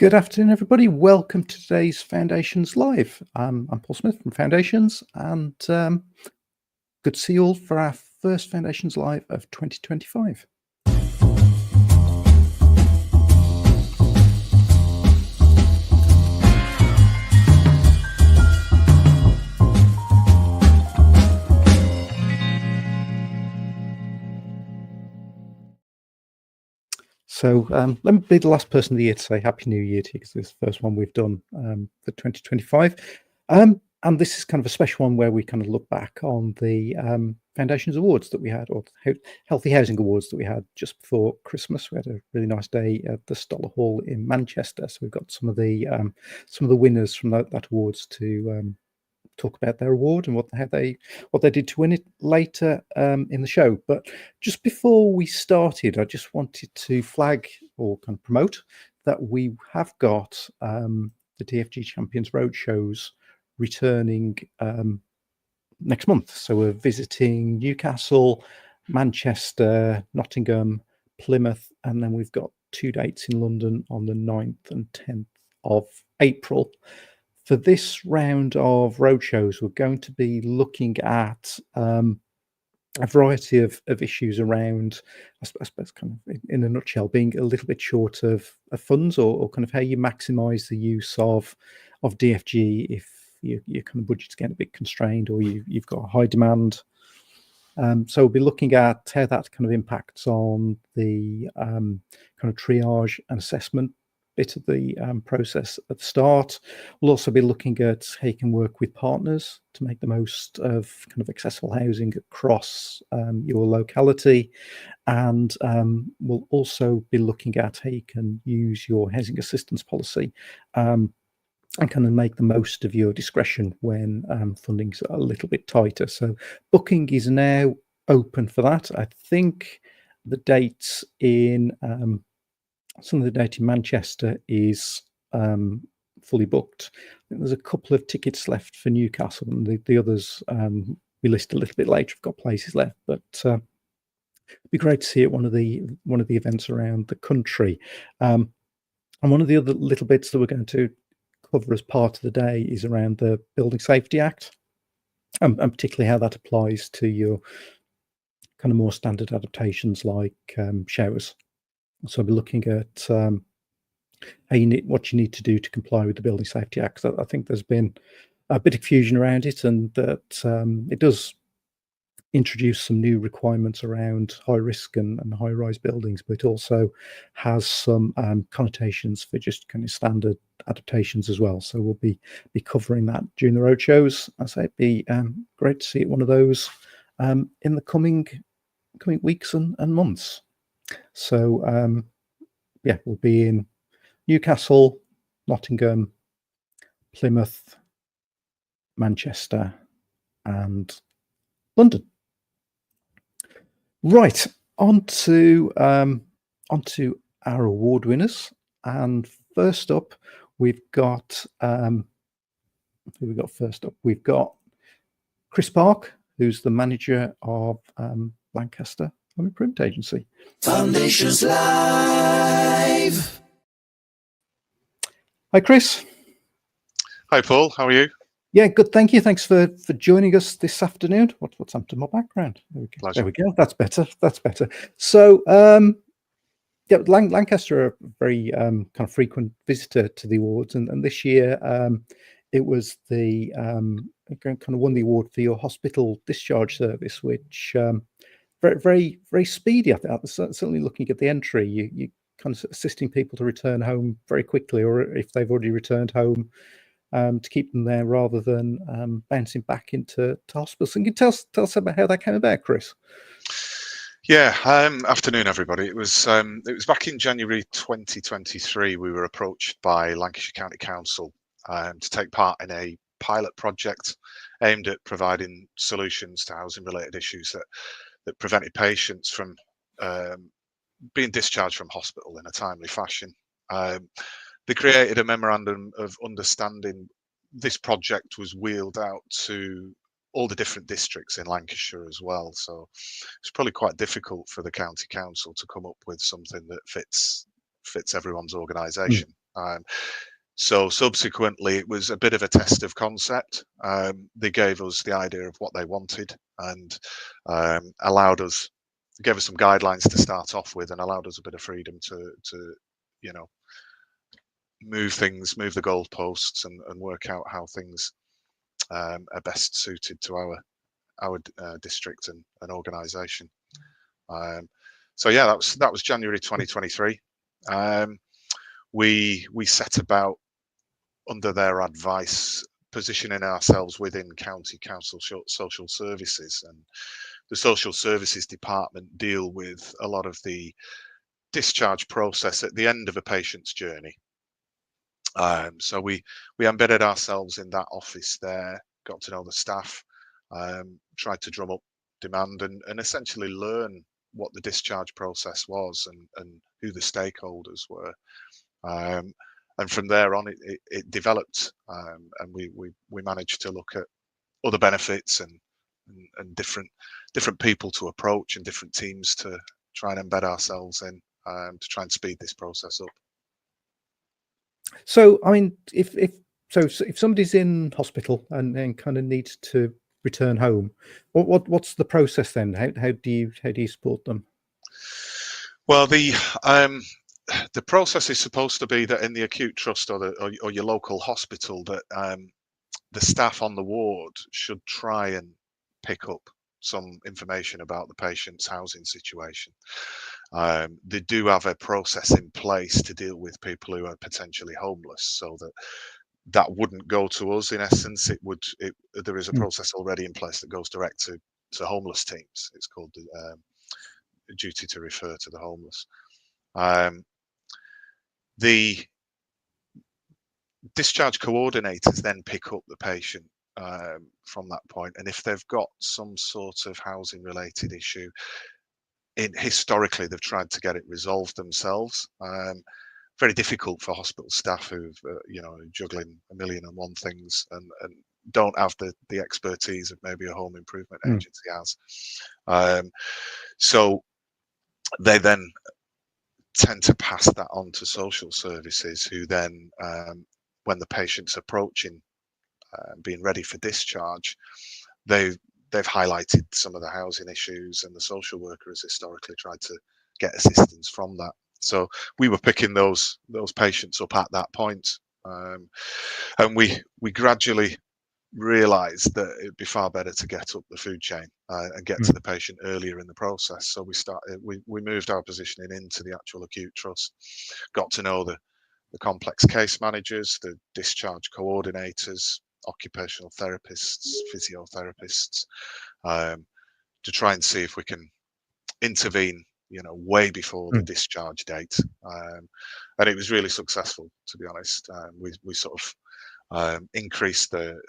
Good afternoon, everybody. Welcome to today's Foundations Live. I'm Paul Smith from Foundations, and good to see you all for our first Foundations Live of 2025. So let me be the last person of the year to say Happy New Year to you, because this is the first one we've done for 2025. And this is kind of a special one where we kind of look back on the Foundations Awards that we had, or Healthy Housing Awards that we had just before Christmas. We had a really nice day at the Stoller Hall in Manchester. So we've got some of the winners from that awards to talk about their award and what they did to win it later in the show. But just before we started, I just wanted to flag or kind of promote that we have got the DFG Champions Roadshows returning next month. So we're visiting Newcastle, Manchester, Nottingham, Plymouth, and then we've got 2 dates in London on the 9th and 10th of April. For this round of roadshows, we're going to be looking at a variety of issues around, I suppose, kind of in a nutshell, being a little bit short of funds, or kind of how you maximise the use of DFG if your kind of budget's getting a bit constrained, or you've got a high demand. So we'll be looking at how that kind of impacts on the kind of triage and assessment bit of the process at the start. We'll also be looking at how you can work with partners to make the most of kind of accessible housing across your locality. And we'll also be looking at how you can use your housing assistance policy and kind of make the most of your discretion when funding's a little bit tighter. So booking is now open for that. I think the dates in some of the date in Manchester is fully booked. I think there's a couple of tickets left for Newcastle, and the others we list a little bit later. I've got places left, but it'd be great to see at one of the events around the country. And one of the other little bits that we're going to cover as part of the day is around the Building Safety Act, and particularly how that applies to your kind of more standard adaptations like showers. So I'll be looking at what you need to do to comply with the Building Safety Act. I think there's been a bit of confusion around it, and that it does introduce some new requirements around high risk and high rise buildings, but it also has some connotations for just kind of standard adaptations as well. So we'll be covering that during the roadshows. I say it'd be great to see one of those in the coming weeks and months. So yeah, we'll be in Newcastle, Nottingham, Plymouth, Manchester, and London. Right, on to our award winners. And first up, we've got who we got first up? We've got Chris Park, who's the manager of Lancaster Home Improvement Agency. Foundations Live. Hi, Chris. Hi, Paul. How are you? Yeah, good. Thank you. Thanks for joining us this afternoon. What's happened to my background? There we go. Pleasure. There we go. That's better. That's better. So, yeah, Lancaster are a very kind of frequent visitor to the awards, and this year it was the kind of won the award for your hospital discharge service, which very very speedy. I think certainly looking at the entry, you kind of assisting people to return home very quickly, or if they've already returned home, to keep them there rather than bouncing back into hospital. So can you tell us about how that came about, Chris? Yeah. Afternoon, everybody. It was back in January 2023. We were approached by Lancashire County Council to take part in a pilot project aimed at providing solutions to housing-related issues that prevented patients from being discharged from hospital in a timely fashion. They created a memorandum of understanding. This project was wheeled out to all the different districts in Lancashire as well. So it's probably quite difficult for the county council to come up with something that fits everyone's organisation. So subsequently, it was a bit of a test of concept. They gave us the idea of what they wanted and gave us some guidelines to start off with, and allowed us a bit of freedom to you know, move the goalposts and work out how things are best suited to our district and organisation. So yeah, that was January 2023. We set about, under their advice, positioning ourselves within county council social services, and the social services department deal with a lot of the discharge process at the end of a patient's journey. So we embedded ourselves in that office there, got to know the staff, tried to drum up demand and essentially learn what the discharge process was and who the stakeholders were. And from there on, it developed, and we managed to look at other benefits and different people to approach and different teams to try and embed ourselves in, to try and speed this process up. So, I mean, if somebody's in hospital and kind of needs to return home, what's the process then? How do you support them? Well, the process is supposed to be that in the acute trust or your local hospital, that the staff on the ward should try and pick up some information about the patient's housing situation. They do have a process in place to deal with people who are potentially homeless, so that wouldn't go to us. In essence, there is a process already in place that goes direct to homeless teams. It's called the duty to refer to the homeless. The discharge coordinators then pick up the patient from that point, and if they've got some sort of housing related issue, historically they've tried to get it resolved themselves. Very difficult for hospital staff who've juggling a million and one things and don't have the expertise of maybe a home improvement agency has. So they then tend to pass that on to social services, who then, when the patient's approaching being ready for discharge, they've highlighted some of the housing issues, and the social worker has historically tried to get assistance from that. So we were picking those patients up at that point, and we gradually realised that it'd be far better to get up the food chain and get to the patient earlier in the process. So we moved our positioning into the actual acute trust, got to know the complex case managers, the discharge coordinators, occupational therapists, physiotherapists, to try and see if we can intervene, way before the discharge date. And it was really successful, to be honest. We sort of increased the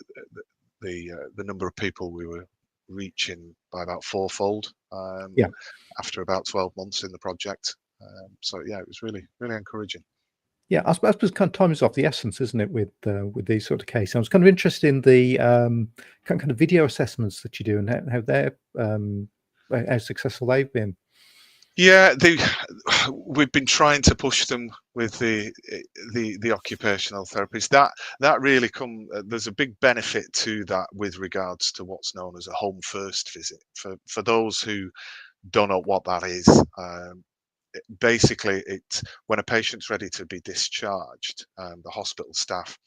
number of people we were reaching by about fourfold after about 12 months in the project. So yeah, it was really, really encouraging. Yeah, I suppose kind of time is of the essence, isn't it, with these sort of cases? I was kind of interested in the kind of video assessments that you do and how they're how successful they've been. Yeah, we've been trying to push them with the occupational therapists. That really there's a big benefit to that with regards to what's known as a home first visit. For those who don't know what that is, basically when a patient's ready to be discharged, the hospital staff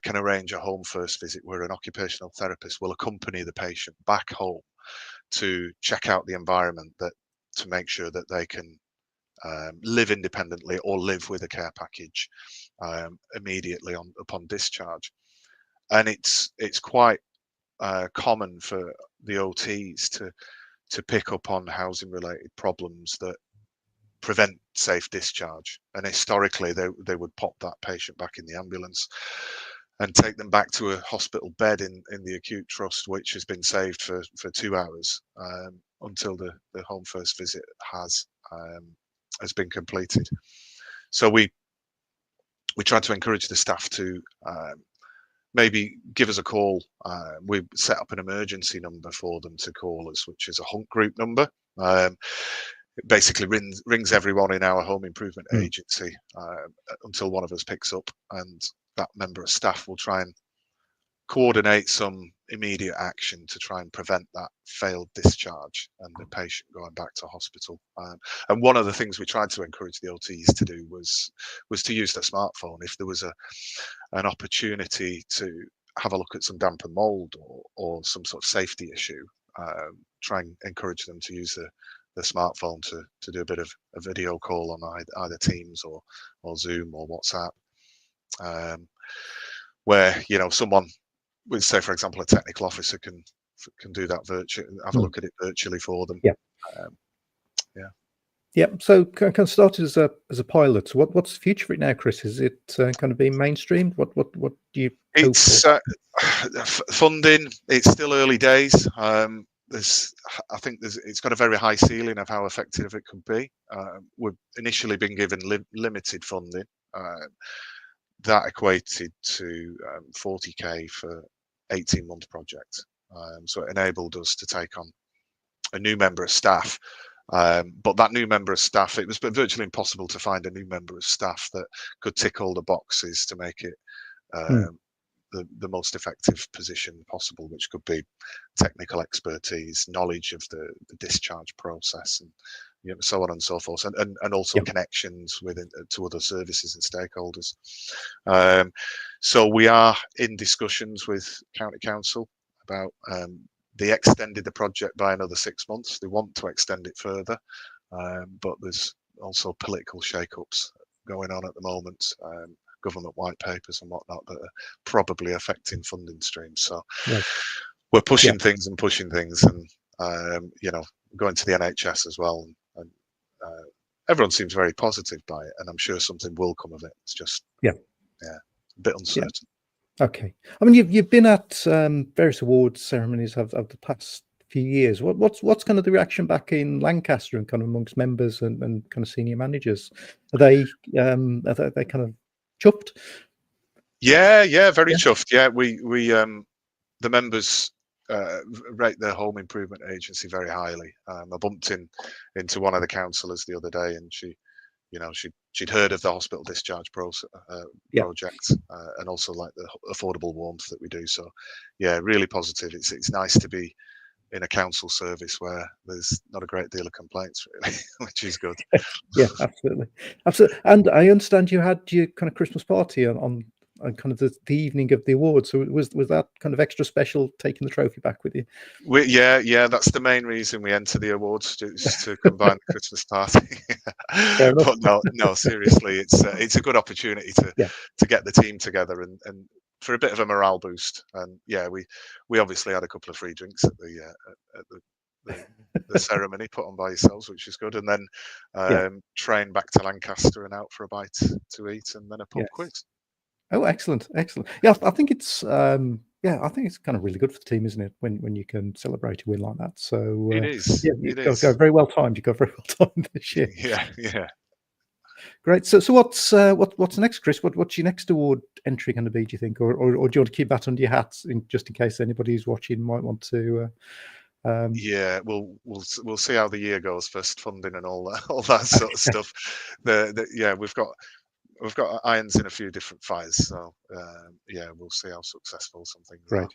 can arrange a home first visit where an occupational therapist will accompany the patient back home to check out the environment, to make sure that they can live independently or live with a care package immediately upon discharge. And it's quite common for the OTs to pick up on housing related problems that prevent safe discharge, and historically they would pop that patient back in the ambulance and take them back to a hospital bed in the acute trust, which has been saved for 2 hours until the home first visit has been completed. So we try to encourage the staff to maybe give us a call. We set up an emergency number for them to call us, which is a HUNK group number. it basically rings everyone in our home improvement Mm. agency until one of us picks up, and that member of staff will try and coordinate some immediate action to try and prevent that failed discharge and the patient going back to hospital. And one of the things we tried to encourage the OTs to do was to use their smartphone. If there was an opportunity to have a look at some damp and mold or some sort of safety issue, try and encourage them to use the smartphone to do a bit of a video call on either Teams or Zoom or WhatsApp, where someone, with, say, for example, a technical officer can do that virtually, have a look at it virtually for them. Yeah. Yeah. So kind of started as a pilot. So what's the future for it now, Chris? Is it kind of being mainstreamed? What do you hope for? Funding. It's still early days. I think it's got a very high ceiling of how effective it could be. We've initially been given limited funding. That equated to 40k for 18-month project. So it enabled us to take on a new member of staff. But that new member of staff, it was virtually impossible to find a new member of staff that could tick all the boxes to make it the most effective position possible, which could be technical expertise, knowledge of the discharge process, and so on and so forth, and also connections to other services and stakeholders. So we are in discussions with County Council about they extended the project by another 6 months. They want to extend it further, but there's also political shake-ups going on at the moment, government white papers and whatnot that are probably affecting funding streams. So we're pushing things and pushing things, and going to the NHS as well. And everyone seems very positive by it, and I'm sure something will come of it. It's just a bit uncertain. Okay. I mean, you've been at various awards ceremonies of the past few years. What's kind of the reaction back in Lancaster and kind of amongst members and kind of senior managers? Are they kind of chuffed? Yeah, very chuffed. Yeah, we the members rate their home improvement agency very highly. I bumped into one of the councillors the other day, and she'd heard of the hospital discharge project, and also like the affordable warmth that we do. So yeah, really positive. It's nice to be in a council service where there's not a great deal of complaints, really, which is good. Yeah, absolutely. And I understand you had your kind of Christmas party on kind of the evening of the awards. So was that kind of extra special, taking the trophy back with you? Yeah, that's the main reason we enter the awards, is to combine the Christmas party. But no, seriously, it's a good opportunity to get the team together and for a bit of a morale boost. And yeah, we obviously had a couple of free drinks at the ceremony put on by yourselves, which is good, and then train back to Lancaster and out for a bite to eat, and then a pub quiz. Oh, excellent. Yeah, I think it's I think it's kind of really good for the team, isn't it, when you can celebrate a win like that? So it is. Yeah, you've got very well timed. You've got very well timed this year. Yeah. Great. So what's next, Chris? What's your next award entry going to be, do you think, or do you want to keep that under your hats just in case anybody who's watching might want to? Yeah, we'll see how the year goes. First, funding and all that sort of stuff. We've got irons in a few different fires, so we'll see how successful some things are.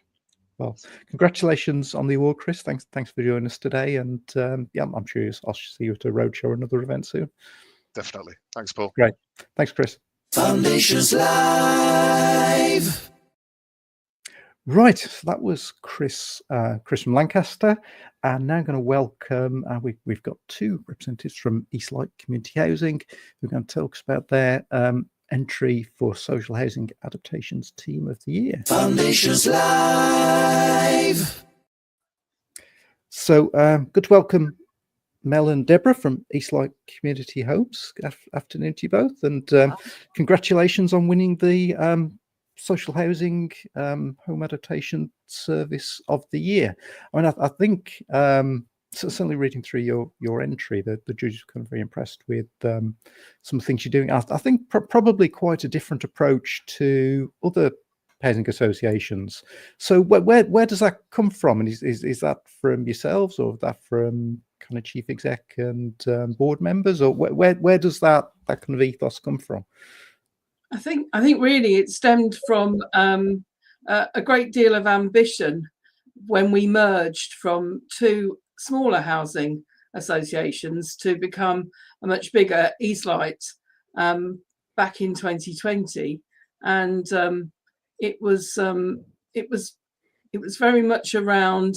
Well, congratulations on the award, Chris. Thanks for joining us today, and I'm sure I'll see you at a roadshow or another event soon. Definitely. Thanks, Paul. Great. Thanks, Chris. Foundations Live. Right, so that was Chris from Lancaster, and now I'm going to welcome. We've got two representatives from Eastlight Community Housing who are going to talk about their entry for Social Housing Adaptations Team of the Year. Foundations Live. So good to welcome Mel and Deborah from Eastlight Community Homes. Good afternoon to you both, and congratulations on winning the Social Housing Home Adaptation Service of the Year. I mean, I think certainly reading through your entry, the judges were kind of very impressed with some of the things you're doing. I think probably quite a different approach to other housing associations. So where does that come from? And is that from yourselves, or that from kind of chief exec and board members, or where does that kind of ethos come from? I think really it stemmed from a great deal of ambition when we merged from two smaller housing associations to become a much bigger Eastlight back in 2020, and it was very much around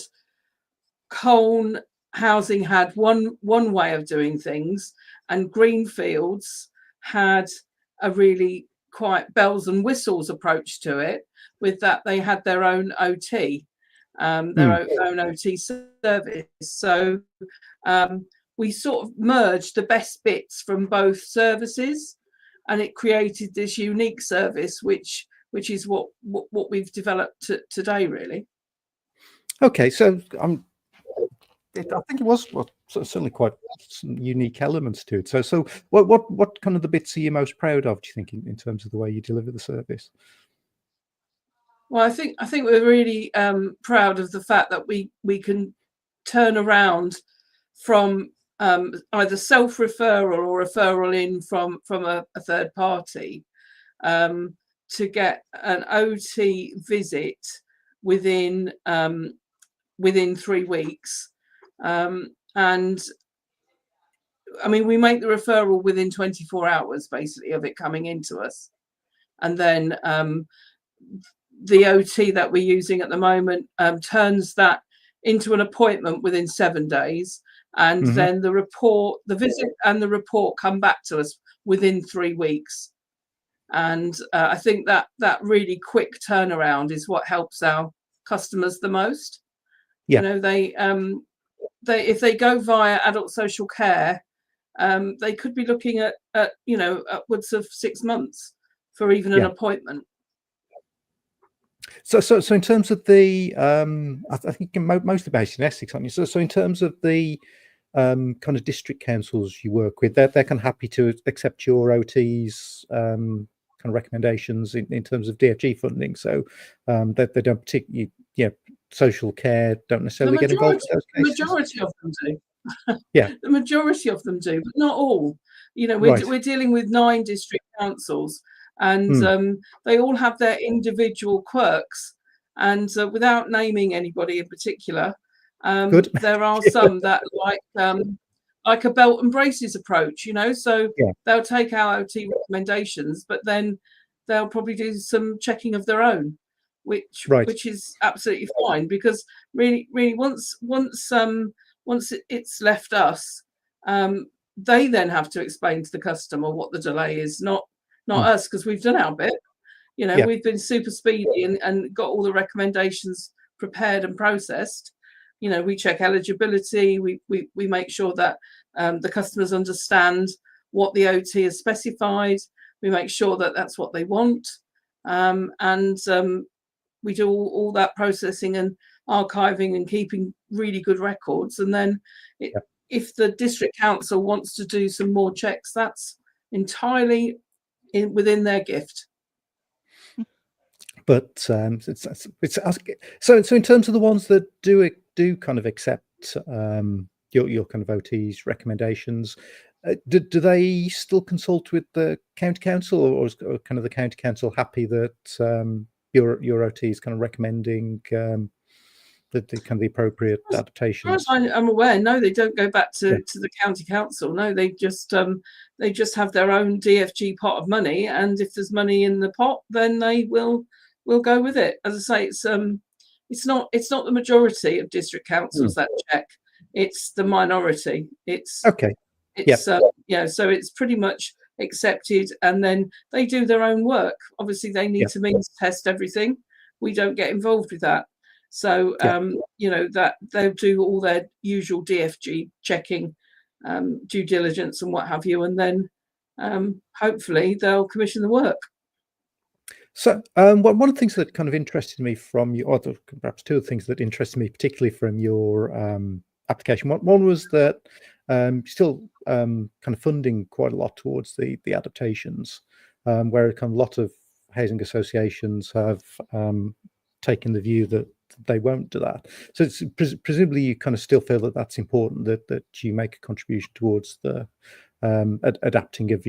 Colne housing had one way of doing things, and Greenfields had a really quite bells and whistles approach to it, with that they had their own OT, own OT service. So we sort of merged the best bits from both services, and it created this unique service, which is what we've developed today, really. Okay, so I think it was certainly quite some unique elements to it. So what kind of the bits are you most proud of, do you think, in terms of the way you deliver the service? Well, I think we're really proud of the fact that we can turn around from either self-referral or referral in from a third party to get an OT visit within 3 weeks. And I mean, we make the referral within 24 hours, basically, of it coming into us. And then the OT that we're using at the moment turns that into an appointment within 7 days. And then the visit and the report come back to us within 3 weeks. And I think that really quick turnaround is what helps our customers the most. Yeah. You know, they if they go via adult social care, they could be looking at upwards of 6 months for even an appointment. So in terms of the I think mostly based in Essex, aren't you? So in terms of the kind of district councils you work with, they're kind of happy to accept your OT's kind of recommendations in terms of DFG funding. So they don't particularly, social care don't necessarily get involved in those cases. The majority of them do. Yeah. The majority of them do, but not all. We're dealing with 9 district councils, and they all have their individual quirks. And without naming anybody in particular, there are some that like a belt and braces approach. So they'll take our OT recommendations, but then they'll probably do some checking of their own, which is absolutely fine, because really once it's left us, they then have to explain to the customer what the delay is, not us, because we've done our bit. We've been super speedy and got all the recommendations prepared and processed. We check eligibility, we make sure that the customers understand what the OT has specified, we make sure that that's what they want, and we do all that processing and archiving and keeping really good records. And then if the district council wants to do some more checks, that's entirely within their gift. But so in terms of the ones that do kind of accept your kind of OT's recommendations, do they still consult with the county council, or is kind of the county council happy that your OT is kind of recommending the kind of the appropriate adaptations? As far as I'm aware, no, they don't go back to the county council. No, they just have their own DFG pot of money, and if there's money in the pot, then they will go with it. As I say, it's not the majority of district councils that check; it's the minority. So it's pretty much accepted, and then they do their own work. Obviously, they need to means test everything. We don't get involved with that. So that they'll do all their usual DFG checking, due diligence and what have you, and then hopefully they'll commission the work. So one of the things that kind of interested me from you, or perhaps two of the things that interested me particularly from your application, one was that still kind of funding quite a lot towards the adaptations, where kind of a lot of housing associations have taken the view that they won't do that. So it's presumably you kind of still feel that that's important, that you make a contribution towards the adapting of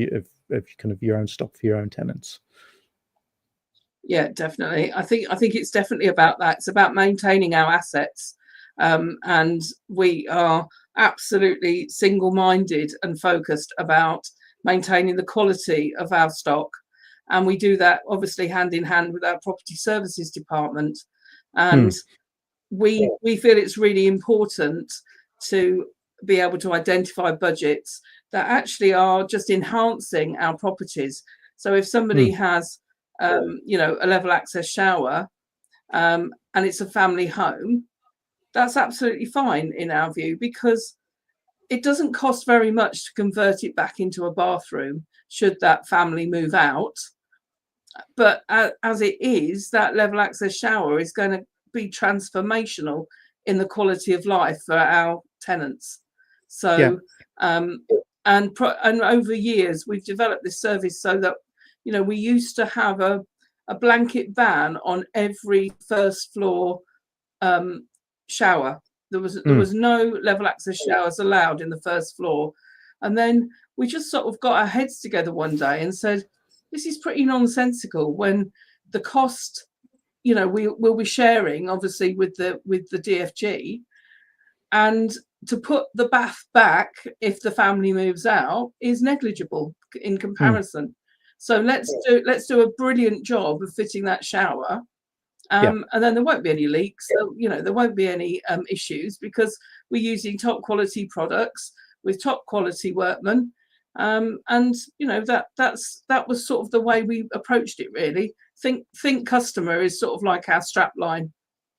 kind of your own stock for your own tenants. Yeah, definitely. I think it's definitely about that. It's about maintaining our assets, and we are absolutely single-minded and focused about maintaining the quality of our stock, and we do that obviously hand in hand with our property services department. And we feel it's really important to be able to identify budgets that actually are just enhancing our properties. So if somebody has a level access shower, and it's a family home, that's absolutely fine in our view, because it doesn't cost very much to convert it back into a bathroom should that family move out. But as it is, that level access shower is going to be transformational in the quality of life for our tenants. So and over years we've developed this service so that we used to have a blanket ban on every first floor shower. There was no level access showers allowed in the first floor. And then we just sort of got our heads together one day and said, this is pretty nonsensical, when the cost, we'll be sharing obviously with the DFG, and to put the bath back if the family moves out is negligible in comparison. So let's do a brilliant job of fitting that shower, and then there won't be any leaks. So, there won't be any issues, because we're using top quality products with top quality workmen, and that was sort of the way we approached it. Really, think customer is sort of like our strap line.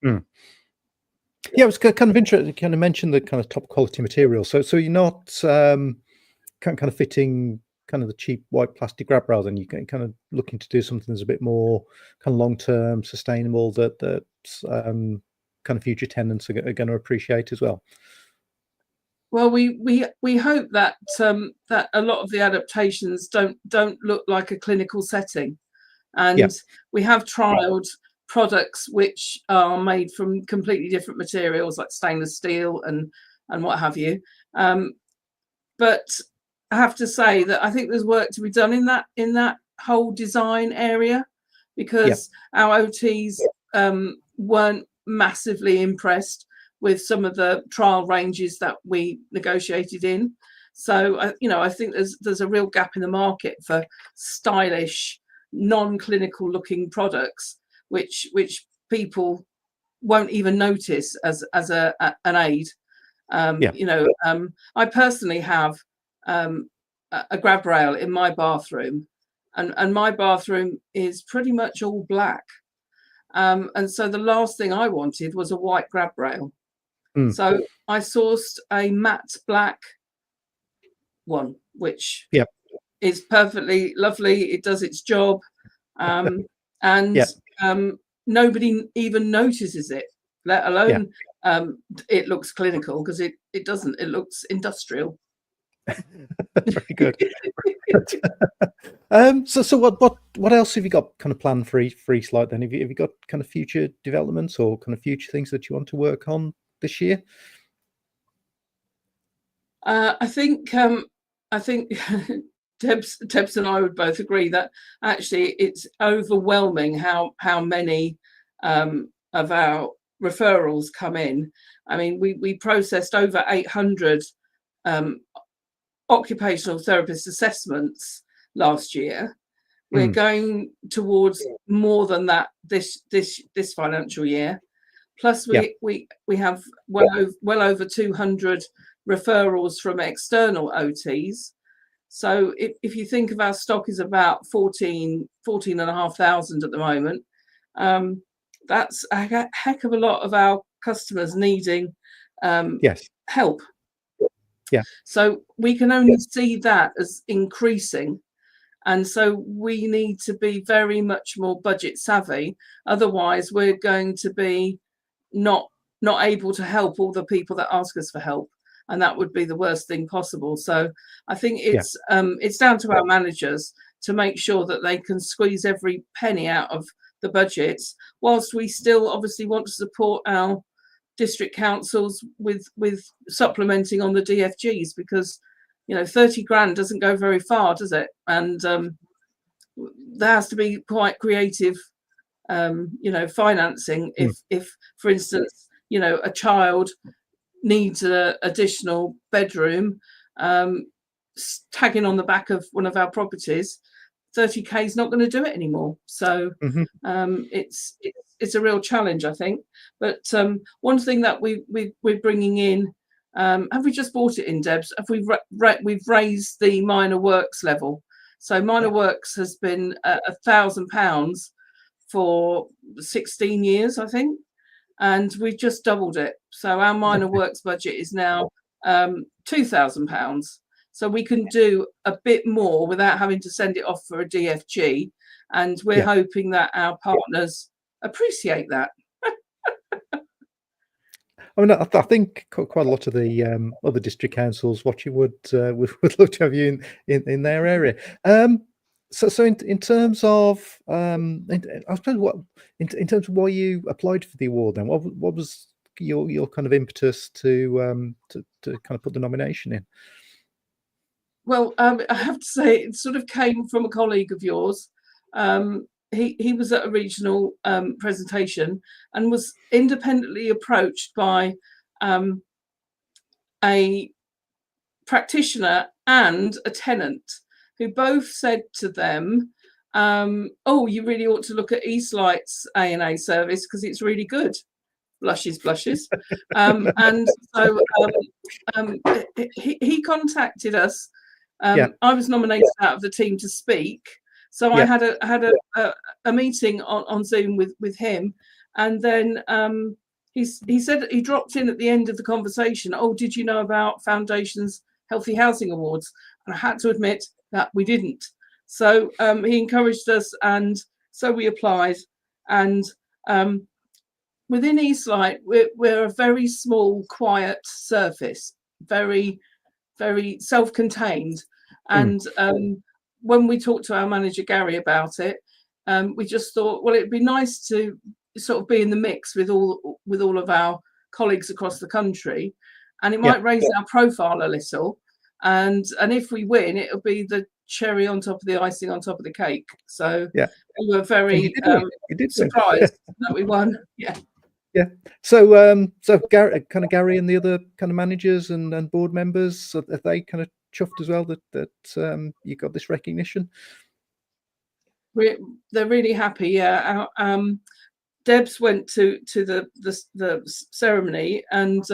Yeah, it was kind of interesting. You kind of mentioned the kind of top quality material. So you're not kind of fitting kind of the cheap white plastic grab rails, and you kind of looking to do something that's a bit more kind of long term, sustainable, that kind of future tenants are going to appreciate as well. Well, we hope that that a lot of the adaptations don't look like a clinical setting, and we have trialed products which are made from completely different materials like stainless steel and what have you. But I have to say that I think there's work to be done in that whole design area, because our OTs weren't massively impressed with some of the trial ranges that we negotiated in. So I think there's a real gap in the market for stylish, non-clinical looking products, which people won't even notice as an aid. I personally have a grab rail in my bathroom, and my bathroom is pretty much all black, and so the last thing I wanted was a white grab rail. So I sourced a matte black one, which is perfectly lovely. It does its job, and nobody even notices it, let alone it looks clinical, because it doesn't. It looks industrial. Very good. So what else have you got kind of planned for East Light then? Have you got kind of future developments or kind of future things that you want to work on this year? I think Debs and I would both agree that actually it's overwhelming how many of our referrals come in. I mean, we processed over 800 occupational therapist assessments last year. We're going towards more than that this financial year. Plus, we have well over 200 referrals from external OTs. So if you think of our stock is about 14,500 at the moment, that's a heck of a lot of our customers needing help. So we can only see that as increasing. And so we need to be very much more budget savvy. Otherwise, we're going to be not able to help all the people that ask us for help. And that would be the worst thing possible. So I think it's down to our managers to make sure that they can squeeze every penny out of the budgets, whilst we still obviously want to support our district councils with supplementing on the DFGs, because 30 grand doesn't go very far, does it? And there has to be quite creative financing if for instance a child needs an additional bedroom, tagging on the back of one of our properties. 30k is not going to do it anymore. So it's a real challenge, I think. But one thing that we're bringing in, have we just brought it in, Debs? Have we've raised the minor works level? So minor works has been £1,000 for 16 years, I think, and we've just doubled it. So our minor works budget is now £2,000. So we can do a bit more without having to send it off for a DFG, and we're hoping that our partners appreciate that. I mean, I think quite a lot of the other district councils watching would love to have you in their area. So in terms of I suppose in terms of why you applied for the award, then what was your kind of impetus to kind of put the nomination in? Well, I have to say it sort of came from a colleague of yours. He was at a regional presentation and was independently approached by a practitioner and a tenant, who both said to them, oh, you really ought to look at Eastlight's A&A service because it's really good. Blushes. And so he contacted us. I was nominated out of the team to speak. So I had a meeting on Zoom with him. And then he said he dropped in at the end of the conversation. Oh, did you know about Foundation's Healthy Housing Awards? And I had to admit that we didn't. So he encouraged us, and so we applied. And within Eastlight, we're a very small, quiet surface, very, very self-contained. And when we talked to our manager, Gary, about it, we just thought, well, it'd be nice to sort of be in the mix with all of our colleagues across the country, and it might raise our profile a little. And if we win, it'll be the cherry on top of the icing on top of the cake. So we were very surprised that we won. So Gary and the other kind of managers and board members, are they kind of chuffed as well that you got this recognition? They're really happy. Debs went to the ceremony, and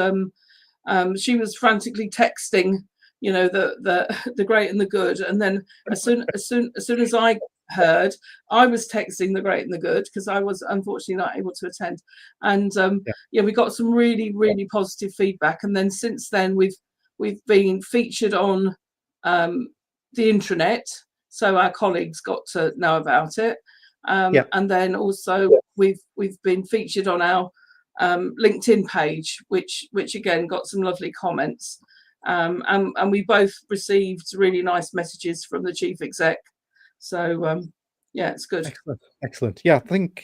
she was frantically texting the great and the good, and then as soon as I heard, I was texting the great and the good, because I was unfortunately not able to attend. And we got some really, really positive feedback. And then since then we've been featured on the intranet, so our colleagues got to know about it. And then also we've been featured on our LinkedIn page, which again got some lovely comments. And we both received really nice messages from the chief exec. So it's good. Excellent. Yeah, I think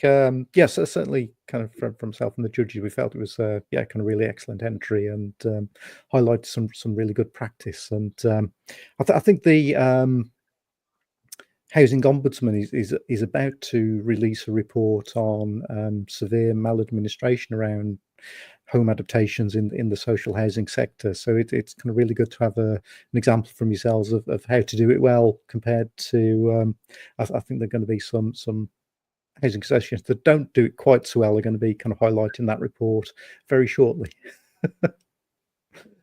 yes, certainly kind of from myself and the judges, we felt it was kind of really excellent entry, and highlighted some really good practice. And I think the Housing Ombudsman is about to release a report on severe maladministration around home adaptations in the social housing sector. So it's kind of really good to have an example from yourselves of how to do it well, compared to I think there are going to be some housing associations that don't do it quite so well are going to be kind of highlighting that report very shortly.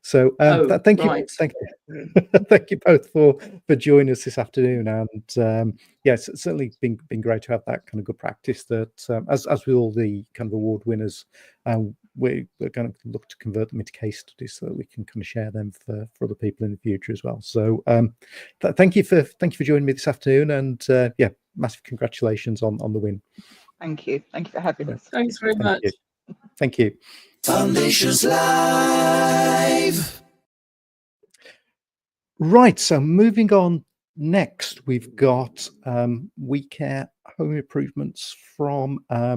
So thank you thank you both for joining us this afternoon. And it's certainly been great to have that kind of good practice that as with all the kind of award winners, we're going to look to convert them into case studies so that we can kind of share them for other people in the future as well. So thank you for joining me this afternoon, and massive congratulations on the win. Thank you for having us. Thanks very much. Thank you. Foundations Live. Right, so moving on next, we've got We Care home improvements from, I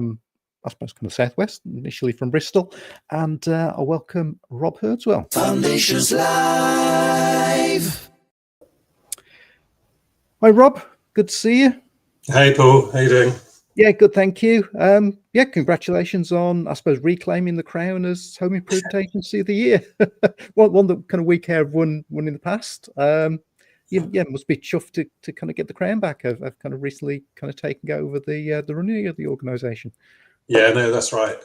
suppose, kind of Southwest, initially from Bristol. And I welcome Rob Herdswell. Foundations Live. Hi, Rob. Good to see you. Hey, Paul. How you doing? Yeah, good, thank you. Yeah, congratulations on, I suppose, reclaiming the crown as Home Improvement Agency of the Year. one that kind of We Care have won in the past. Yeah, must be chuffed to kind of get the crown back. I've kind of recently kind of taken over the running of the organisation. Yeah, no, that's right.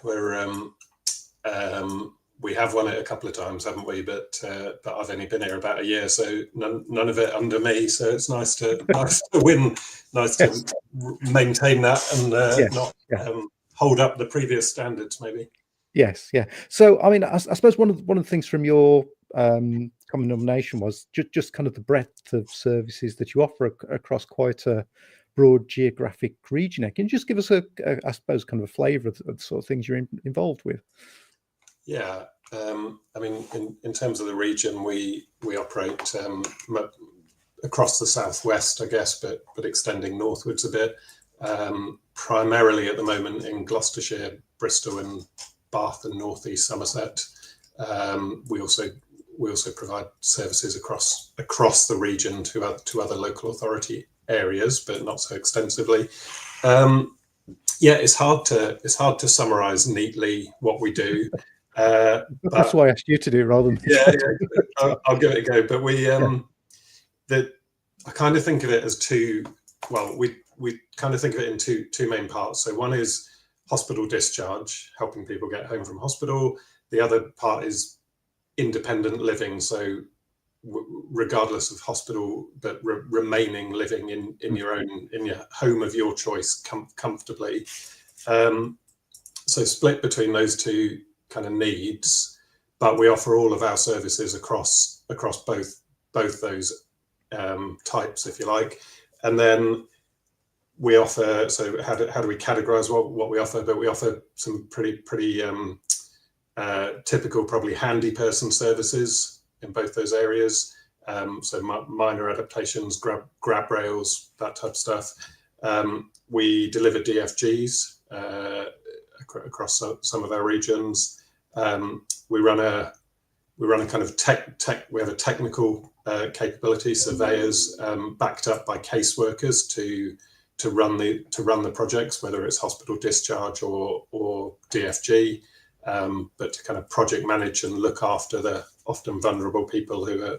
We have won it a couple of times, haven't we? But I've only been here about a year, so none of it under me. So it's nice to win, nice to maintain that and not hold up the previous standards, maybe. Yes, yeah. So I mean, I suppose one of the things from your common nomination was just kind of the breadth of services that you offer across quite a broad geographic region. Can you just give us I suppose, kind of a flavour of the sort of things you're involved with? Yeah, I mean, in terms of the region, we operate across the southwest, I guess, but extending northwards a bit. Primarily at the moment in Gloucestershire, Bristol, and Bath and North East Somerset. We also provide services across the region to other local authority areas, but not so extensively. Yeah, it's hard to summarise neatly what we do. That's why I asked you to do it rather than I'll give it a go. But I kind of think of it as two. Well, we kind of think of it in two main parts. So one is hospital discharge, helping people get home from hospital. The other part is independent living. So regardless of hospital, but remaining living in your home of your choice comfortably. So split between those two kind of needs, but we offer all of our services across both those types, if you like. And then we offer, so how do we categorize what we offer? But we offer some pretty typical, probably handy person services in both those areas. So minor adaptations, grab rails, that type of stuff. We deliver DFGs across some of our regions. We run a kind of tech. We have a technical capability, surveyors backed up by caseworkers to run the projects, whether it's hospital discharge or DFG, but to kind of project manage and look after the often vulnerable people who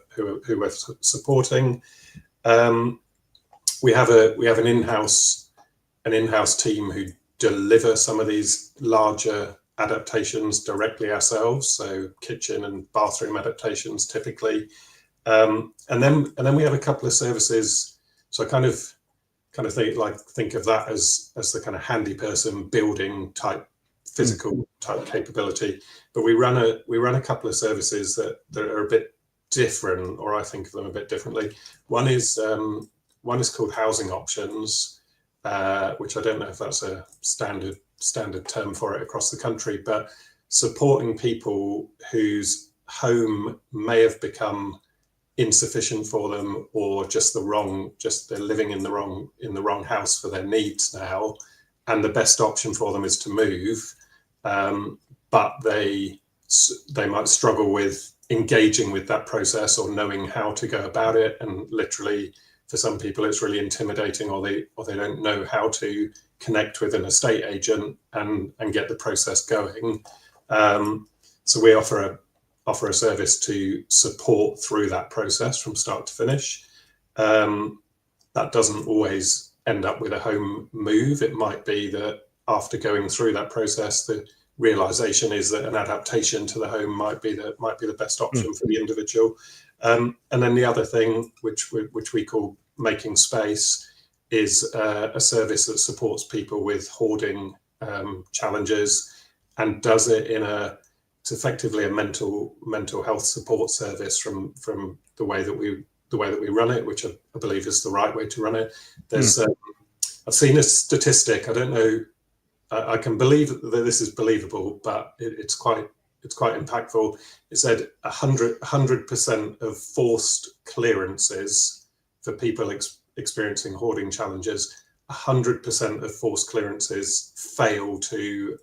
we're supporting. We have an in-house team who deliver some of these larger adaptations directly ourselves, so kitchen and bathroom adaptations typically, and then we have a couple of services. So I kind of think of that as the kind of handy person building type, physical type capability. But we run a couple of services that are a bit different, or I think of them a bit differently. One is called Housing Options, which I don't know if that's a standard term for it across the country, but supporting people whose home may have become insufficient for them, or they're living in the wrong house for their needs now, and the best option for them is to move, but they might struggle with engaging with that process or knowing how to go about it, and literally for some people it's really intimidating, or they don't know how to connect with an estate agent and get the process going. So we offer a service to support through that process from start to finish. That doesn't always end up with a home move. It might be that after going through that process, the realization is that an adaptation to the home might be the best option for the individual. And then the other thing, which we call Making Space, is a service that supports people with hoarding challenges, and does it it's effectively a mental health support service from the way that we run it, which I believe is the right way to run it. There's I've seen a statistic. I don't know. I can believe that this is believable, but it's quite impactful. It said 100% of forced clearances for people experiencing hoarding challenges, 100% of forced clearances fail to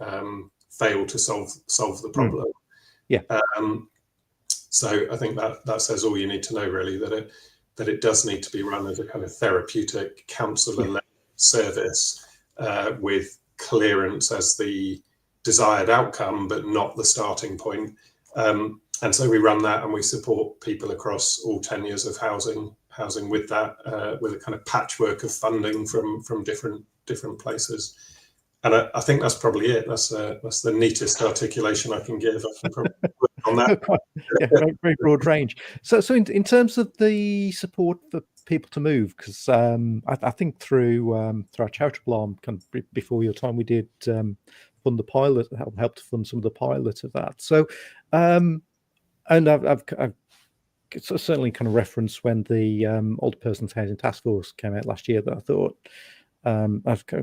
solve the problem. Yeah. So I think that says all you need to know, really, that it does need to be run as a kind of therapeutic counsellor-led service with clearance as the desired outcome, but not the starting point. And so we run that, and we support people across all tenures of housing with that, with a kind of patchwork of funding from different places. And I think that's probably it. That's the neatest articulation I can give. I can probably work on that. Yeah, very broad range. So in terms of the support for people to move, because I think through our charitable arm, kind of before your time, we did fund the pilot, helped fund some of the pilot of that. So, and I've certainly kind of referenced when the Older Persons Housing Task Force came out last year, that I thought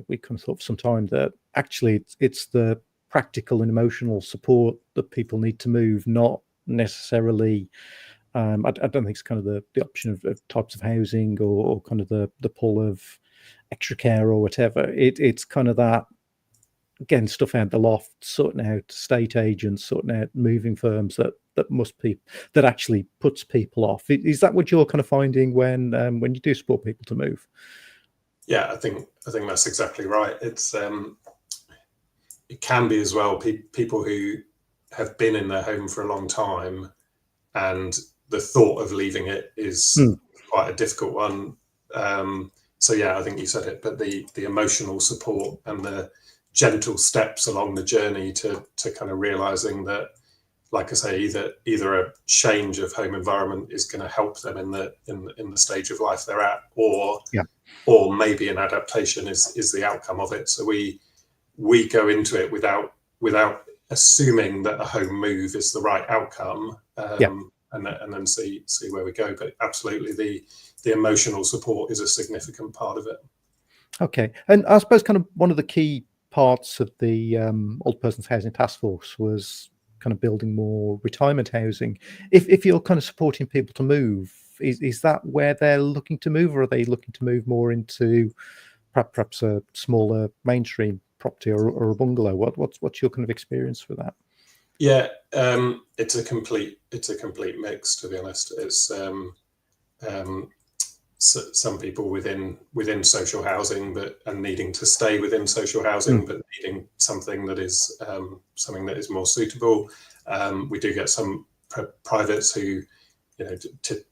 we kind of thought for some time that actually it's the practical and emotional support that people need to move, not necessarily. I don't think it's kind of the option of types of housing or kind of the pull of extra care or whatever. It's kind of that, again, stuff out the loft, sorting out estate agents, sorting out moving firms that actually puts people off. Is that what you're kind of finding when you do support people to move? Yeah, I think that's exactly right. It's it can be as well people who have been in their home for a long time, and the thought of leaving it is quite a difficult one. So yeah, I think you said it, but the emotional support and the gentle steps along the journey to kind of realizing that, like I say, either a change of home environment is going to help them in the stage of life they're at, or maybe an adaptation is the outcome of it. So we go into it without assuming that a home move is the right outcome, and then see where we go. But absolutely, the emotional support is a significant part of it. Okay, and I suppose kind of one of the key parts of the Older Persons Housing Task Force was kind of building more retirement housing. If you're kind of supporting people to move, is that where they're looking to move, or are they looking to move more into perhaps a smaller mainstream property or a bungalow? What's your kind of experience with that? Yeah, it's a complete mix, to be honest. It's some people within social housing, and needing to stay within social housing, but needing something that is more suitable. We do get some privates who,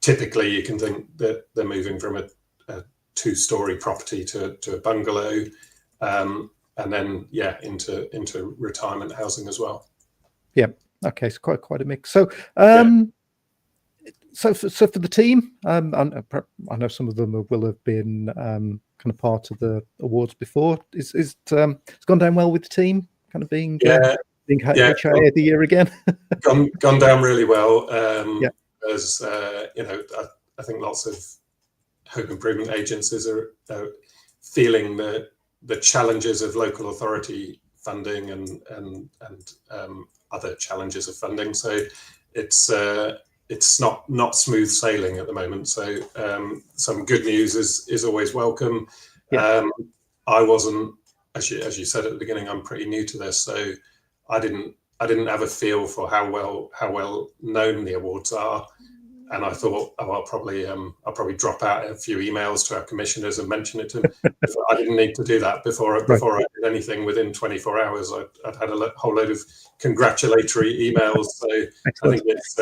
typically you can think that they're moving from a 2-story property to a bungalow, and then into retirement housing as well. Yeah. Okay. It's quite a mix. So, So for the team, I know some of them will have been kind of part of the awards before. It's gone down well with the team, kind of being HIA of the year again. gone down really well. As I think lots of home improvement agencies are feeling the challenges of local authority funding and other challenges of funding. So it's not smooth sailing at the moment. So some good news is always welcome. I wasn't, as you said at the beginning, I'm pretty new to this, so I didn't have a feel for how well known the awards are. And I thought, I'll probably drop out a few emails to our commissioners and mention it to them. I didn't need to do that before I did anything. Within 24 hours, I'd had a whole load of congratulatory emails. So I think it's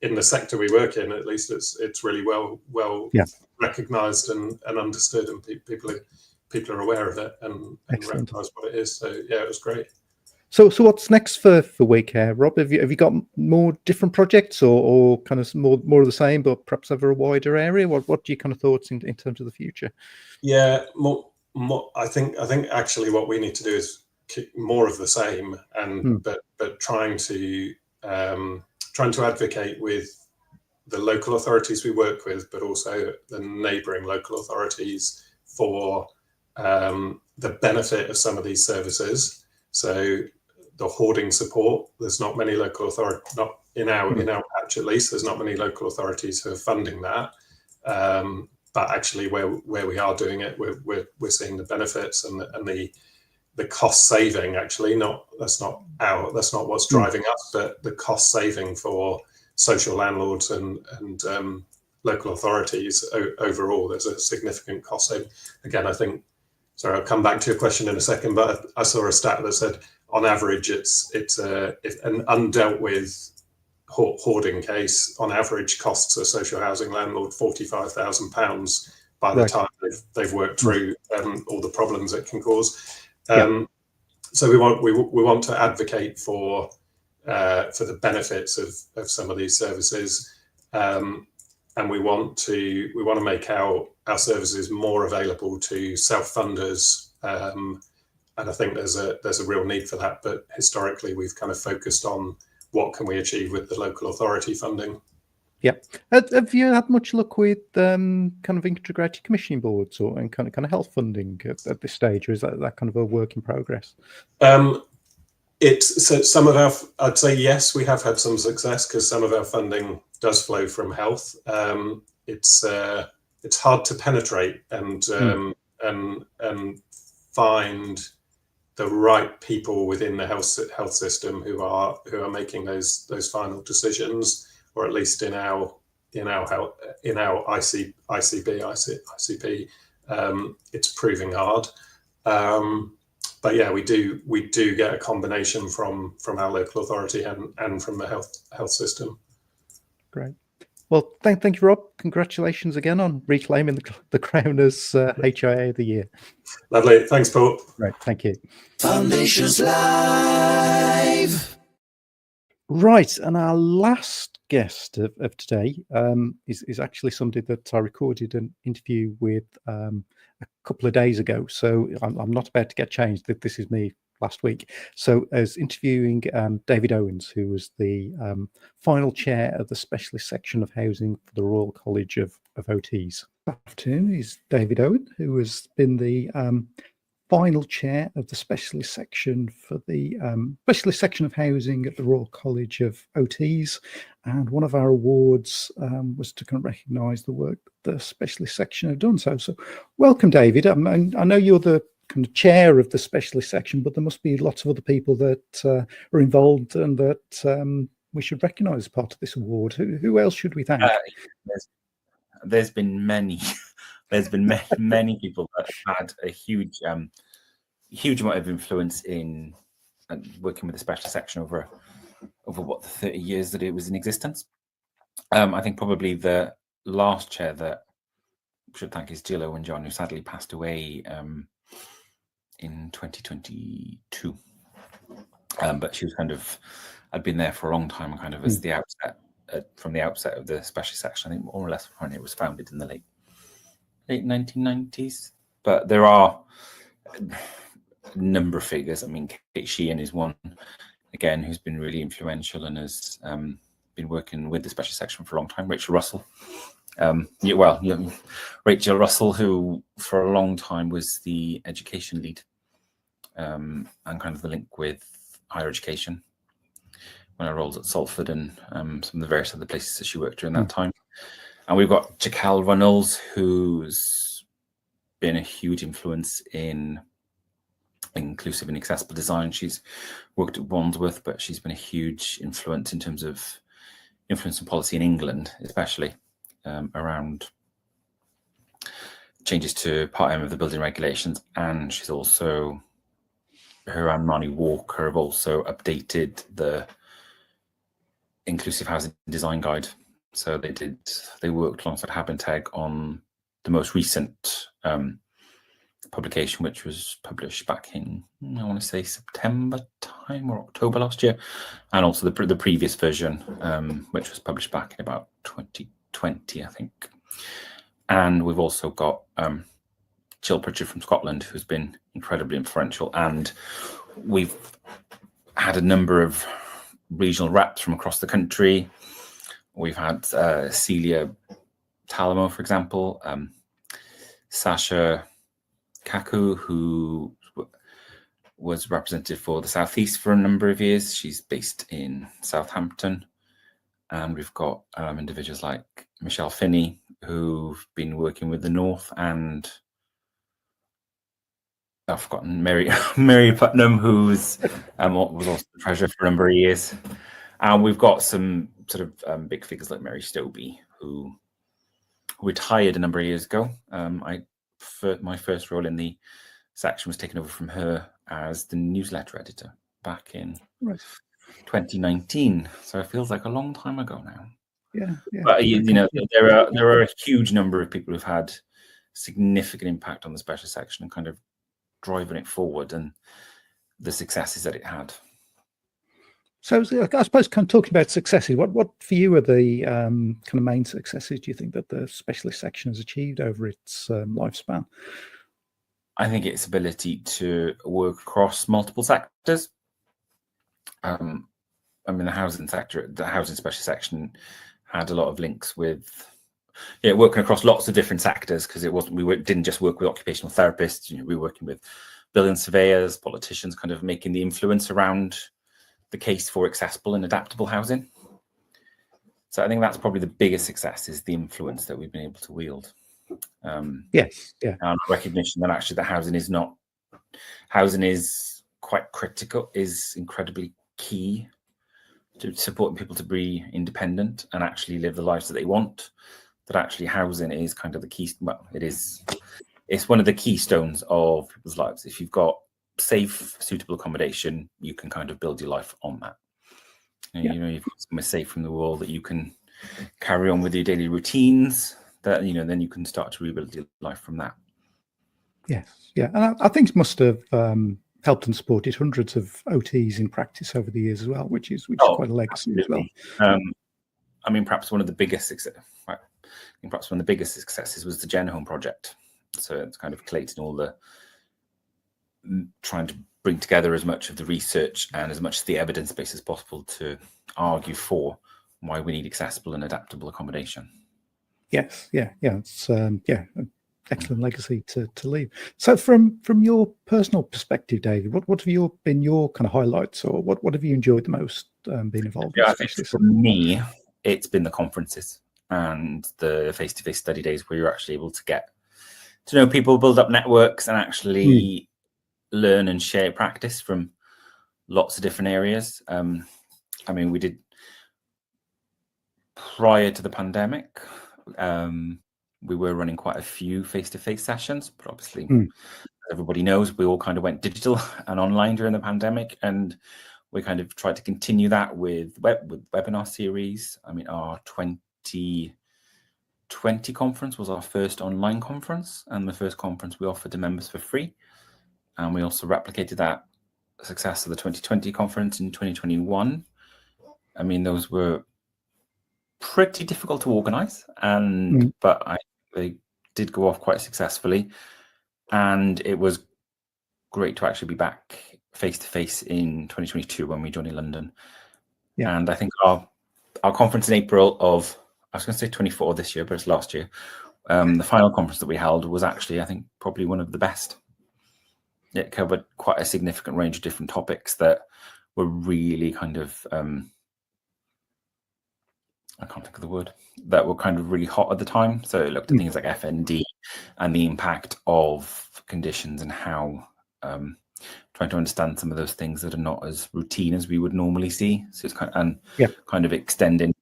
in the sector we work in, at least it's really well recognised and understood, and people are aware of it and recognise what it is. So yeah, it was great. So what's next for Waycare, Rob? Have you got more different projects or kind of more of the same, but perhaps over a wider area? What do you kind of thoughts in terms of the future? Yeah, more. I think actually what we need to do is more of the same, and but trying to advocate with the local authorities we work with, but also the neighbouring local authorities for the benefit of some of these services. So the hoarding support, there's not many local authorities, not in our patch at least, there's not many local authorities who are funding that. but actually where we are doing it, we're seeing the benefits and the cost saving. Actually, that's not what's driving us, but the cost saving for social landlords and local authorities overall. There's a significant cost saving. Again, I think. Sorry, I'll come back to your question in a second, but I saw a stat that said on average it's an undealt with hoarding case on average costs a social housing landlord £45,000 by the time they've worked through all the problems it can cause. So we want to advocate for the benefits of some of these services, and we want to make our services more available to self-funders, and I think there's a real need for that. But historically, we've kind of focused on what can we achieve with the local authority funding. Yeah. Have you had much luck with kind of integrated commissioning boards and kind of health funding at this stage, or is that kind of a work in progress? Some of our, I'd say yes, we have had some success because some of our funding does flow from health. It's hard to penetrate and find the right people within the health system who are making those final decisions, or at least in our ICP, it's proving hard. But yeah, we do get a combination from our local authority and from the health system. Great. Well, thank you, Rob. Congratulations again on reclaiming the crown as HIA of the Year. Lovely. Thanks, Paul. Right. Thank you. Foundations Live. Right, and our last guest of today is actually somebody that I recorded an interview with a couple of days ago. So I'm not about to get changed. This is me last week. So I was interviewing David Owens, who was the final chair of the specialist section of housing for the Royal College of OTs. Good afternoon is David Owen, who has been the final chair of the specialist section for the specialist section of housing at the Royal College of OTs. And one of our awards was to kind of recognise the work that the specialist section have done. So welcome, David. I know you're the kind of chair of the specialist section, but there must be lots of other people that are involved and that we should recognise as part of this award. Who else should we thank? There's been many. There's been many people that have had a huge amount of influence in working with the specialist section over what, the 30 years that it was in existence. I think probably the last chair that I should thank is Jill Owen John, who sadly passed away in 2022. But she was I'd been there for a long time, kind of as the outset, from the outset of the specialist section. I think more or less when it was founded in the late 1990s. But there are a number of figures. I mean, Kate Sheehan is one, again, who's been really influential and has been working with the specialist section for a long time. Rachel Russell. Rachel Russell, who for a long time was the education lead and kind of the link with higher education when I rolled at Salford and some of the various other places that she worked during that time. And we've got Jacal Runnels, who's been a huge influence in inclusive and accessible design. She's worked at Wandsworth, but she's been a huge influence in terms of influence and policy in England, especially around changes to Part M of the building regulations. And she's also, her and Marnie Walker have also updated the Inclusive Housing Design Guide. So they worked alongside Habenteg on the most recent publication, which was published back in, I want to say, September time or October last year, and also the previous version, which was published back in about 2020, I think. And we've also got Jill Pritchard from Scotland, who's been incredibly influential, and we've had a number of regional reps from across the country. We've had Celia Talamo, for example, Sasha Kaku, who was representative for the Southeast for a number of years. She's based in Southampton. And we've got individuals like Michelle Finney, who've been working with the North, and I've forgotten Mary Putnam, who's was also the treasurer for a number of years. And we've got some sort of big figures like Mary Stobie, who retired a number of years ago. My first role in the section was taken over from her as the newsletter editor back in 2019. So it feels like a long time ago now. Yeah. But you know, there are a huge number of people who've had significant impact on the special section and kind of driving it forward, and the successes that it had. So I suppose kind of talking about successes, what for you are the kind of main successes do you think that the specialist section has achieved over its lifespan? I think its ability to work across multiple sectors. I mean, the housing sector, the housing specialist section had a lot of links with working across lots of different sectors, because didn't just work with occupational therapists. You know, we were working with building surveyors, politicians, kind of making the influence around the case for accessible and adaptable housing. So I think that's probably the biggest success, is the influence that we've been able to wield. Yes, yeah. And recognition that actually the housing is quite critical, is incredibly key to supporting people to be independent and actually live the lives that they want. That actually housing is kind of the key. Well, it's one of the keystones of people's lives. If you've got safe, suitable accommodation, you can kind of build your life on that. And, you know, you've got somewhere safe from the world that you can carry on with your daily routines. That, you know, then you can start to rebuild your life from that. Yes, yeah, and I think it must have helped and supported hundreds of OTs in practice over the years as well, which is quite a legacy absolutely. as well. I mean, perhaps one of the biggest successes was the Gen Home project. So it's kind of collating all the, trying to bring together as much of the research and as much of the evidence base as possible to argue for why we need accessible and adaptable accommodation. Yes, it's excellent legacy to leave. So from your personal perspective, David, what have been your kind of highlights, or what have you enjoyed the most being involved in? I think for me, it's been the conferences and the face-to-face study days, where you're actually able to get to know people, build up networks, and actually learn and share practice from lots of different areas. I mean, we did, prior to the pandemic, we were running quite a few face-to-face sessions, but obviously, as everybody knows, we all kind of went digital and online during the pandemic, and we kind of tried to continue that with webinar series. I mean, our 2020 conference was our first online conference, and the first conference we offered to members for free. And we also replicated that success of the 2020 conference in 2021. I mean, those were pretty difficult to organize, but they did go off quite successfully, and it was great to actually be back face to face in 2022 when we joined in London. And I think our conference in April of, I was going to say 24 this year, but it's last year, the final conference that we held was actually, I think, probably one of the best. It covered quite a significant range of different topics that were really kind of I can't think of the word, that were kind of really hot at the time. So it looked at things like FND and the impact of conditions, and how trying to understand some of those things that are not as routine as we would normally see. So it's kind of extending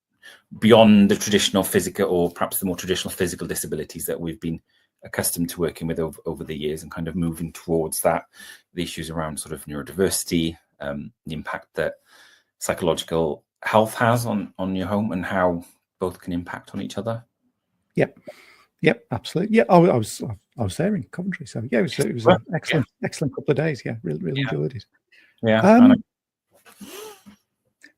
beyond the traditional physical, or perhaps the more traditional physical disabilities that we've been accustomed to working with over the years, and kind of moving towards that, the issues around sort of neurodiversity, the impact that psychological health has on your home, and how both can impact on each other. Yep, absolutely. Yeah, I was there in Coventry, so yeah, it was an excellent couple of days. Yeah, really enjoyed it. Yeah.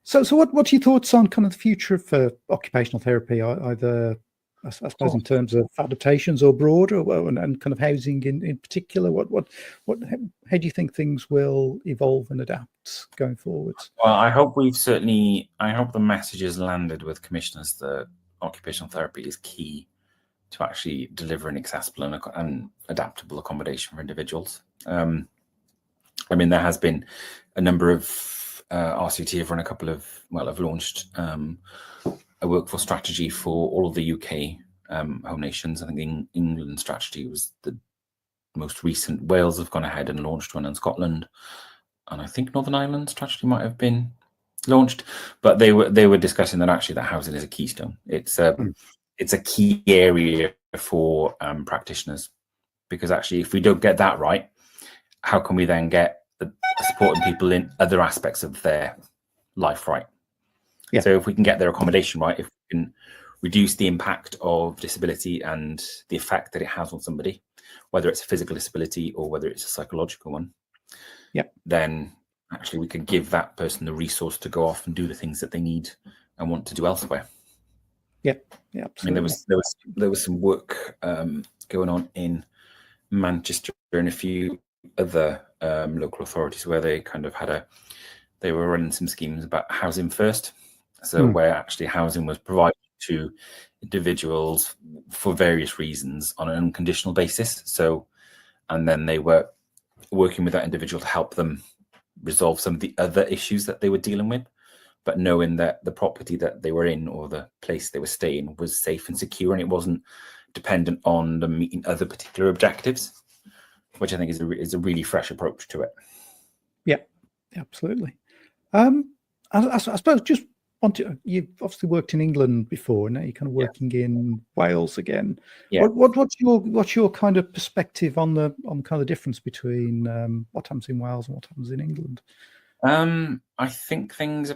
So what's your thoughts on kind of the future of occupational therapy, either I suppose in terms of adaptations or broader, and kind of housing in particular? How do you think things will evolve and adapt going forwards? Well, I hope the message has landed with commissioners that occupational therapy is key to actually delivering accessible and adaptable accommodation for individuals. I mean, there has been a number of RCT have run have launched a workforce strategy for all of the UK home nations. I think the England strategy was the most recent. Wales have gone ahead and launched one in Scotland, and I think Northern Ireland strategy might have been launched, but they were discussing that actually that housing is a keystone. It's a key area for practitioners, because actually if we don't get that right, how can we then get supporting people in other aspects of their life right? Yeah. So if we can get their accommodation right, if we can reduce the impact of disability and the effect that it has on somebody, whether it's a physical disability or whether it's a psychological one, then actually we can give that person the resource to go off and do the things that they need and want to do elsewhere. Yeah, absolutely. I mean, there was some work going on in Manchester and a few other local authorities where they kind of they were running some schemes about housing first. So where actually housing was provided to individuals for various reasons on an unconditional basis. So, and then they were working with that individual to help them resolve some of the other issues that they were dealing with, but knowing that the property that they were in or the place they were staying was safe and secure, and it wasn't dependent on them meeting other particular objectives, which I think is a really fresh approach to it. Yeah, absolutely. I suppose just you've obviously worked in England before, and now you're kind of working in Wales again. Yeah. What's your kind of perspective on kind of difference between what happens in Wales and what happens in England? I think things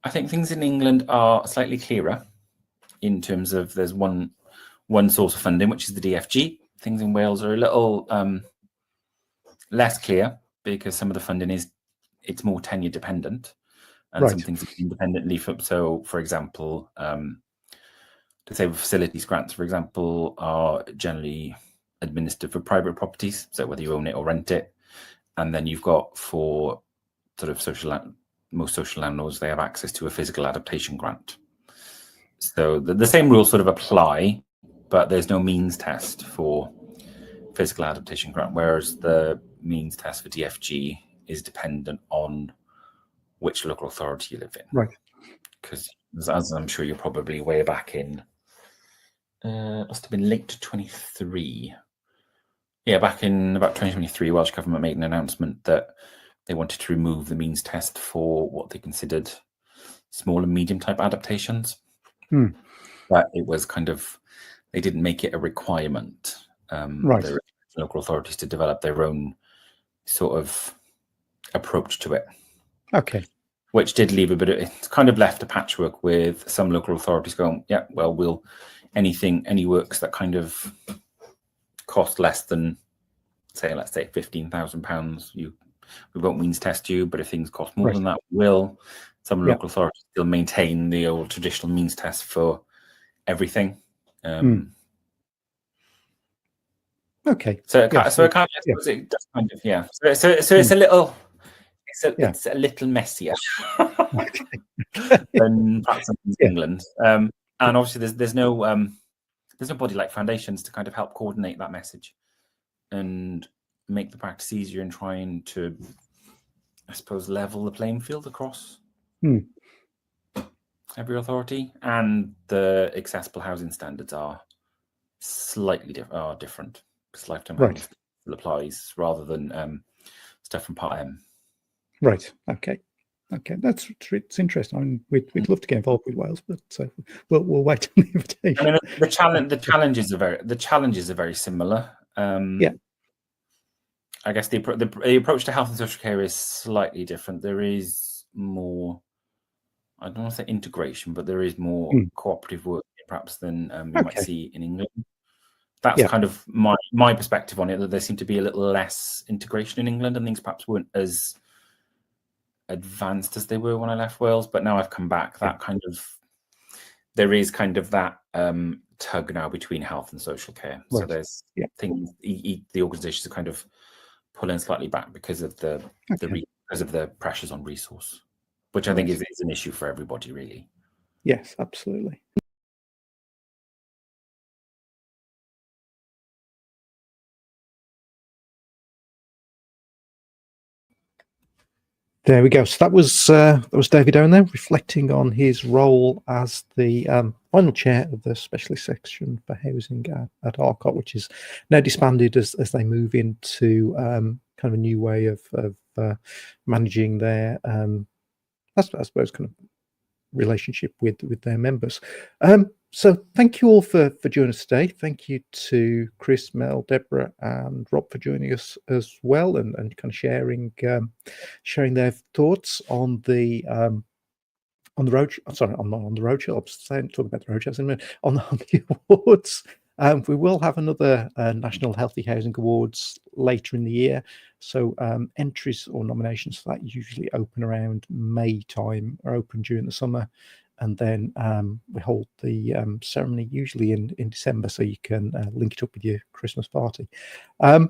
in England are slightly clearer in terms of there's one source of funding, which is the DFG. Things in Wales are a little less clear because some of the funding it's more tenure dependent, and some things independently. So, for example, disabled facilities grants, for example, are generally administered for private properties, so whether you own it or rent it. And then you've got for sort of most social landlords, they have access to a physical adaptation grant. So the same rules sort of apply, but there's no means test for physical adaptation grant, whereas the means test for DFG is dependent on which local authority you live in. Right. Because as I'm sure you're probably way back in, must have been late 23. Yeah, back in about 2023, Welsh Government made an announcement that they wanted to remove the means test for what they considered small and medium type adaptations. But it was kind of, they didn't make it a requirement. The local authorities to develop their own sort of approach to it. Okay. Which did leave a bit of, it's kind of left a patchwork with some local authorities going, yeah, well, any works that kind of cost less than, let's say £15,000, we won't means test you, but if things cost more than that, we will. Some local authorities still maintain the old traditional means test for everything. Okay. So it kind of, yeah. So it's a little, it's a little messier than perhaps in England. And obviously there's no body like foundations to kind of help coordinate that message and make the practice easier in trying to, I suppose, level the playing field across every authority. And the accessible housing standards are slightly different. Because lifetime housing still applies rather than stuff from Part M. Right. Okay. It's interesting. I mean, we'd love to get involved with Wales, but we'll wait on the invitation. I mean, the challenges are very similar. I guess the approach to health and social care is slightly different. There is more, I don't want to say integration, but there is more cooperative work perhaps than you might see in England. That's kind of my perspective on it, that there seemed to be a little less integration in England, and things perhaps weren't as advanced as they were when I left Wales. But now I've come back, there is kind of that tug now between health and social care. So there's things, the organisations are kind of pulling slightly back because of the pressures on resource, which I think is an issue for everybody, really. Yes, absolutely. There we go. So that was David Owen there, reflecting on his role as the final chair of the specialist section for housing at Arcot, which is now disbanded as they move into kind of a new way of managing their, I suppose, kind of relationship with their members. So thank you all for joining us today. Thank you to Chris, Mel, Deborah, and Rob for joining us as well, and kind of sharing their thoughts on the road. Sorry, I'm not on the roadshow. I'm saying, talking about the roadshows in a minute. On the awards. We will have another National Healthy Housing Awards later in the year. So entries or nominations for that usually open around May time, or open during the summer. And then we hold the ceremony usually in December, so you can link it up with your Christmas party. As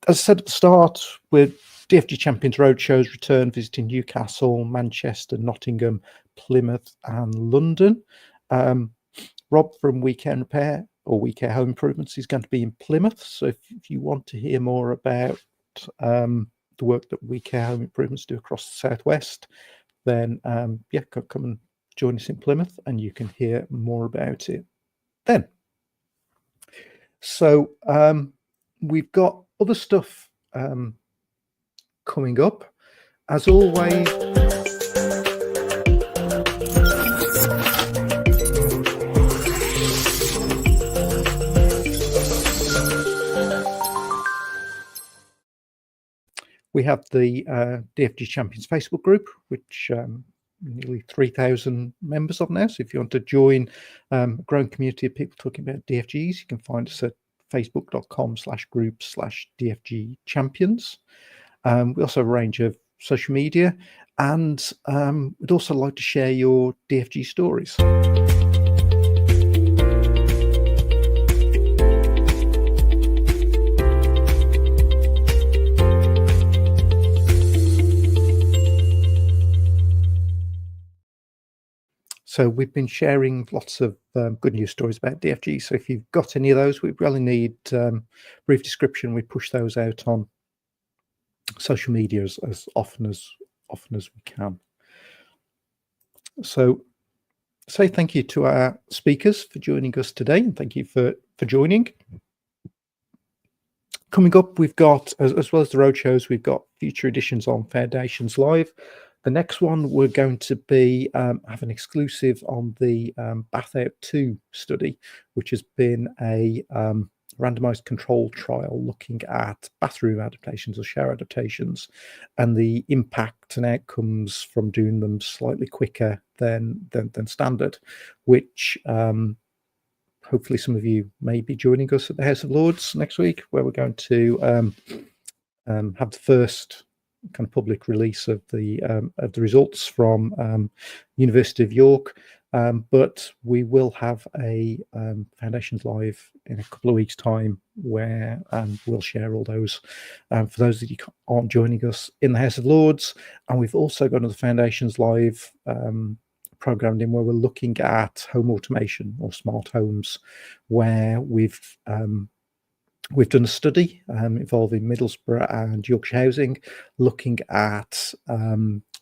I said at the start, with DFG Champions Roadshows return, visiting Newcastle, Manchester, Nottingham, Plymouth, and London. Rob from We Care Repair or We Care Home Improvements is going to be in Plymouth. So if you want to hear more about the work that We Care Home Improvements do across the Southwest, then yeah, come and join us in Plymouth, and you can hear more about it then. So we've got other stuff coming up. As always, we have the DFG Champions Facebook group, which nearly 3,000 members of now. So if you want to join a growing community of people talking about DFGs, you can find us at facebook.com/group/DFG Champions. We also have a range of social media, and we'd also like to share your DFG stories. So we've been sharing lots of good news stories about DFG. So if you've got any of those, we really need brief description. We push those out on social media as often as we can. So say thank you to our speakers for joining us today, and thank you for joining. Coming up, we've got, as well as the roadshows, we've got future editions on Foundations Live. The next one, we're going to be have an exclusive on the Bath Out 2 study, which has been a randomized control trial looking at bathroom adaptations or shower adaptations, and the impact and outcomes from doing them slightly quicker than standard, which hopefully some of you may be joining us at the House of Lords next week, where we're going to have the first kind of public release of the results from University of York, but we will have a Foundations Live in a couple of weeks' time, where we'll share all those for those that you aren't joining us in the House of Lords. And we've also got another Foundations Live programmed in, where we're looking at home automation or smart homes, where we've done a study involving Middlesbrough and Yorkshire Housing, looking at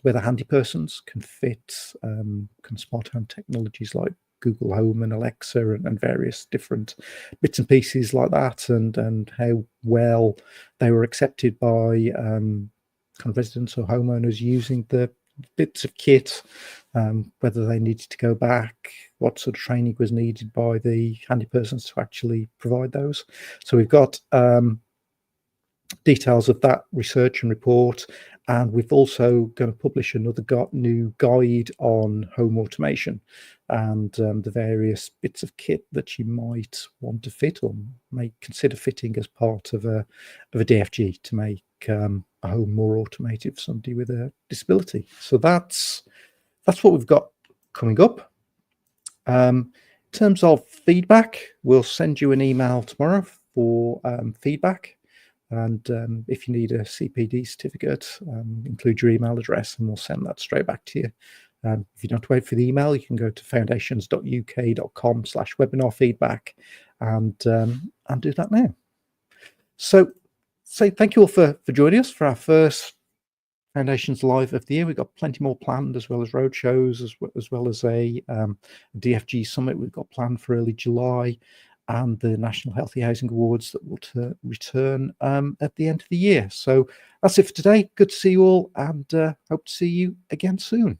whether handy persons can fit kind of smart home technologies like Google Home and Alexa and various different bits and pieces like that, and how well they were accepted by kind of residents or homeowners using the bits of kit, whether they needed to go back, what sort of training was needed by the handy persons to actually provide those. So we've got details of that research and report, and we've also going to publish another new guide on home automation and the various bits of kit that you might want to fit or may consider fitting as part of a DFG to make a home more automated for somebody with a disability. So that's what we've got coming up. In terms of feedback, we'll send you an email tomorrow for feedback, and if you need a CPD certificate, include your email address and we'll send that straight back to you. If you don't wait for the email, you can go to foundations.uk.com/webinar feedback and do that now. So thank you all for joining us for our first Foundations Live of the year. We've got plenty more planned, as well as road shows, as well as a DFG summit we've got planned for early July, and the National Healthy Housing Awards that will return at the end of the year. So that's it for today. Good to see you all, and hope to see you again soon.